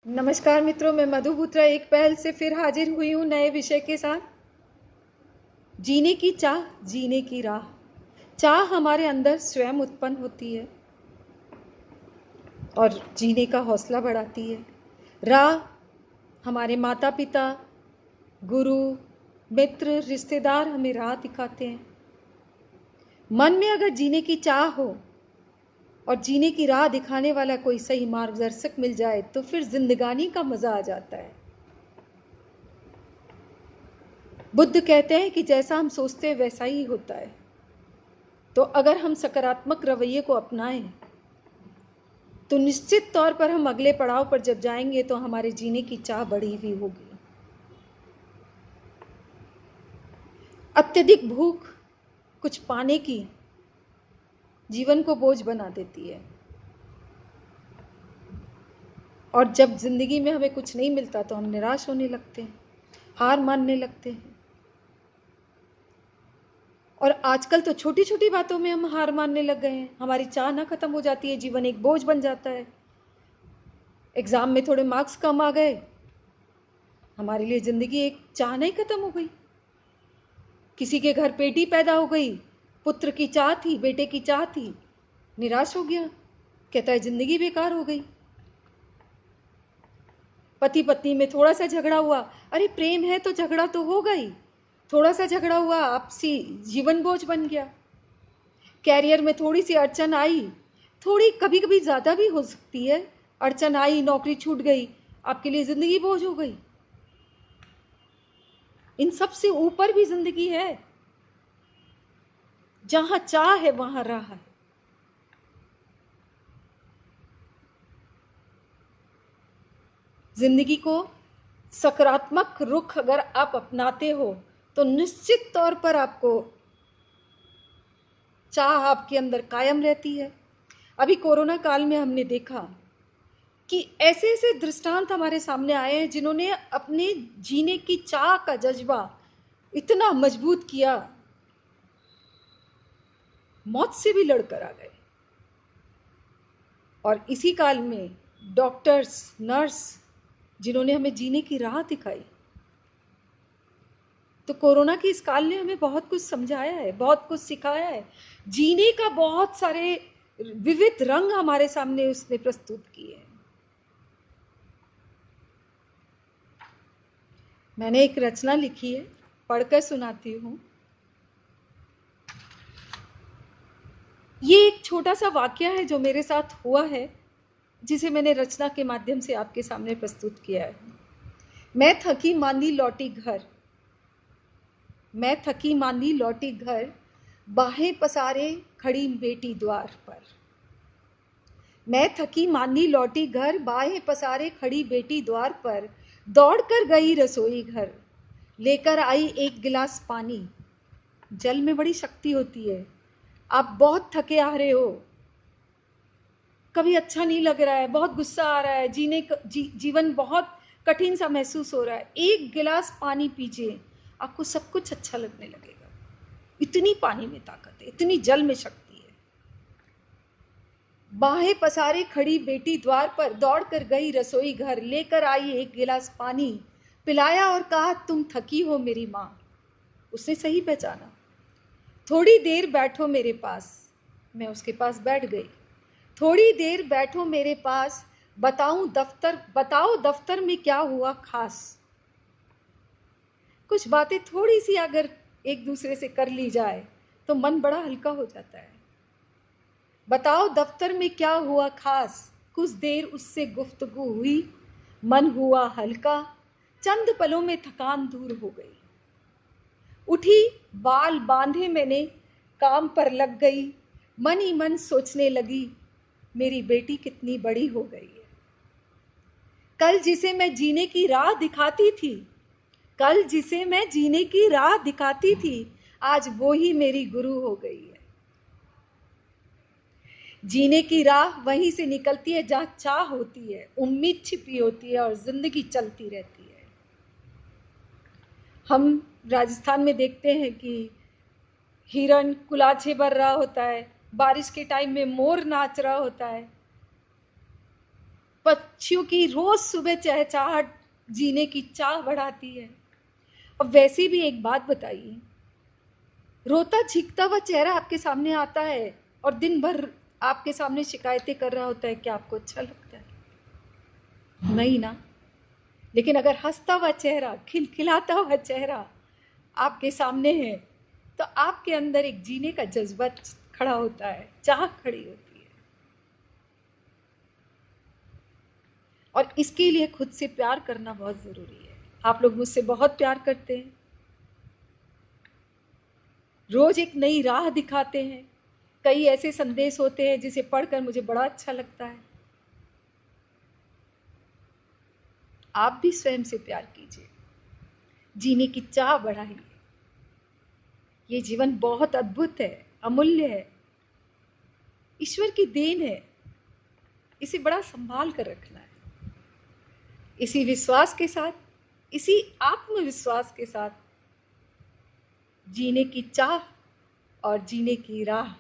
नमस्कार मित्रों, मैं मधु बुत्रा एक पहल से फिर हाजिर हुई हूँ नए विषय के साथ। जीने की चाह, जीने की राह। चाह हमारे अंदर स्वयं उत्पन्न होती है और जीने का हौसला बढ़ाती है। राह हमारे माता पिता, गुरु, मित्र, रिश्तेदार हमें राह दिखाते हैं। मन में अगर जीने की चाह हो और जीने की राह दिखाने वाला कोई सही मार्गदर्शक मिल जाए तो फिर जिंदगानी का मजा आ जाता है। बुद्ध कहते हैं कि जैसा हम सोचते हैं वैसा ही होता है। तो अगर हम सकारात्मक रवैये को अपनाएं तो निश्चित तौर पर हम अगले पड़ाव पर जब जाएंगे तो हमारे जीने की चाह बढ़ी हुई होगी। अत्यधिक भूख कुछ पाने की जीवन को बोझ बना देती है और जब जिंदगी में हमें कुछ नहीं मिलता तो हम निराश होने लगते हैं, हार मानने लगते हैं। और आजकल तो छोटी छोटी बातों में हम हार मानने लग गए हैं। हमारी चाह ना खत्म हो जाती है, जीवन एक बोझ बन जाता है। एग्जाम में थोड़े मार्क्स कम आ गए, हमारे लिए जिंदगी एक चाह नहीं खत्म हो गई। किसी के घर बेटी पैदा हो गई, पुत्र की चाह थी, बेटे की चाह थी, निराश हो गया, कहता है जिंदगी बेकार हो गई। पति पत्नी में थोड़ा सा झगड़ा हुआ, अरे प्रेम है तो झगड़ा तो होगा ही, थोड़ा सा झगड़ा हुआ, आपसी जीवन बोझ बन गया। कैरियर में थोड़ी सी अड़चन आई, थोड़ी कभी कभी ज्यादा भी हो सकती है, अड़चन आई, नौकरी छूट गई, आपके लिए जिंदगी बोझ हो गई। इन सब से ऊपर भी जिंदगी है। जहां चाह है वहां राह है। जिंदगी को सकारात्मक रुख अगर आप अपनाते हो तो निश्चित तौर पर आपको चाह आपके अंदर कायम रहती है। अभी कोरोना काल में हमने देखा कि ऐसे ऐसे दृष्टांत हमारे सामने आए हैं जिन्होंने अपने जीने की चाह का जज्बा इतना मजबूत किया, मौत से भी लड़कर आ गए। और इसी काल में डॉक्टर्स, नर्स जिन्होंने हमें जीने की राह दिखाई। तो कोरोना की इस काल ने हमें बहुत कुछ समझाया है, बहुत कुछ सिखाया है। जीने का बहुत सारे विविध रंग हमारे सामने उसने प्रस्तुत किए हैं। मैंने एक रचना लिखी है, पढ़कर सुनाती हूं। ये एक छोटा सा वाक्य है जो मेरे साथ हुआ है, जिसे मैंने रचना के माध्यम से आपके सामने प्रस्तुत किया है। मैं थकी मांदी लौटी घर, मैं थकी मांदी लौटी घर, बाहें पसारे खड़ी बेटी द्वार पर। मैं थकी मांदी लौटी घर, बाहें पसारे खड़ी बेटी द्वार पर। दौड़ कर गई रसोई घर, लेकर आई एक गिलास पानी। जल में बड़ी शक्ति होती है। आप बहुत थके आ रहे हो, कभी अच्छा नहीं लग रहा है, बहुत गुस्सा आ रहा है, जीवन बहुत कठिन सा महसूस हो रहा है, एक गिलास पानी पीजिए, आपको सब कुछ अच्छा लगने लगेगा। इतनी पानी में ताकत है, इतनी जल में शक्ति है। बाहें पसारे खड़ी बेटी द्वार पर, दौड़ कर गई रसोई घर, लेकर आई एक गिलास पानी, पिलाया और कहा तुम थकी हो मेरी माँ। उसने सही पहचाना। थोड़ी देर बैठो मेरे पास। मैं उसके पास बैठ गई। थोड़ी देर बैठो मेरे पास, बताओ दफ्तर में क्या हुआ खास। कुछ बातें थोड़ी सी अगर एक दूसरे से कर ली जाए तो मन बड़ा हल्का हो जाता है। बताओ दफ्तर में क्या हुआ खास। कुछ देर उससे गुफ्तगू हुई, मन हुआ हल्का, चंद पलों में थकान दूर हो गई। उठी, बाल बांधे मैंने, काम पर लग गई, मन ही मन सोचने लगी, मेरी बेटी कितनी बड़ी हो गई है। कल जिसे मैं जीने की राह दिखाती थी, कल जिसे मैं जीने की राह दिखाती थी, आज वो ही मेरी गुरु हो गई है। जीने की राह वहीं से निकलती है जहां चाह होती है, उम्मीद छिपी होती है और जिंदगी चलती रहती है। हम राजस्थान में देखते हैं कि हिरण कुलाचे भर रहा होता है, बारिश के टाइम में मोर नाच रहा होता है। पक्षियों की रोज सुबह चहचहाट जीने की चाह बढ़ाती है। अब वैसे भी एक बात बताइए, रोता झिकता हुआ चेहरा आपके सामने आता है और दिन भर आपके सामने शिकायतें कर रहा होता है, क्या आपको अच्छा लगता है? नहीं ना। लेकिन अगर हंसता हुआ चेहरा, खिलखिलाता हुआ चेहरा आपके सामने है, तो आपके अंदर एक जीने का जज्बा खड़ा होता है, चाह खड़ी होती है। और इसके लिए खुद से प्यार करना बहुत जरूरी है। आप लोग मुझसे बहुत प्यार करते हैं, रोज एक नई राह दिखाते हैं। कई ऐसे संदेश होते हैं जिसे पढ़कर मुझे बड़ा अच्छा लगता है। आप भी स्वयं से प्यार कीजिए, जीने की चाह बढ़ाइए। ये जीवन बहुत अद्भुत है, अमूल्य है, ईश्वर की देन है। इसे बड़ा संभाल कर रखना है। इसी विश्वास के साथ, इसी आत्मविश्वास के साथ जीने की चाह और जीने की राह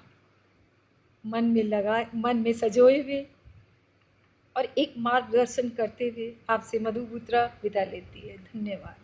मन में सजोए हुए और एक मार्गदर्शन करते हुए आपसे मधु बुत्रा विदा लेती है। धन्यवाद।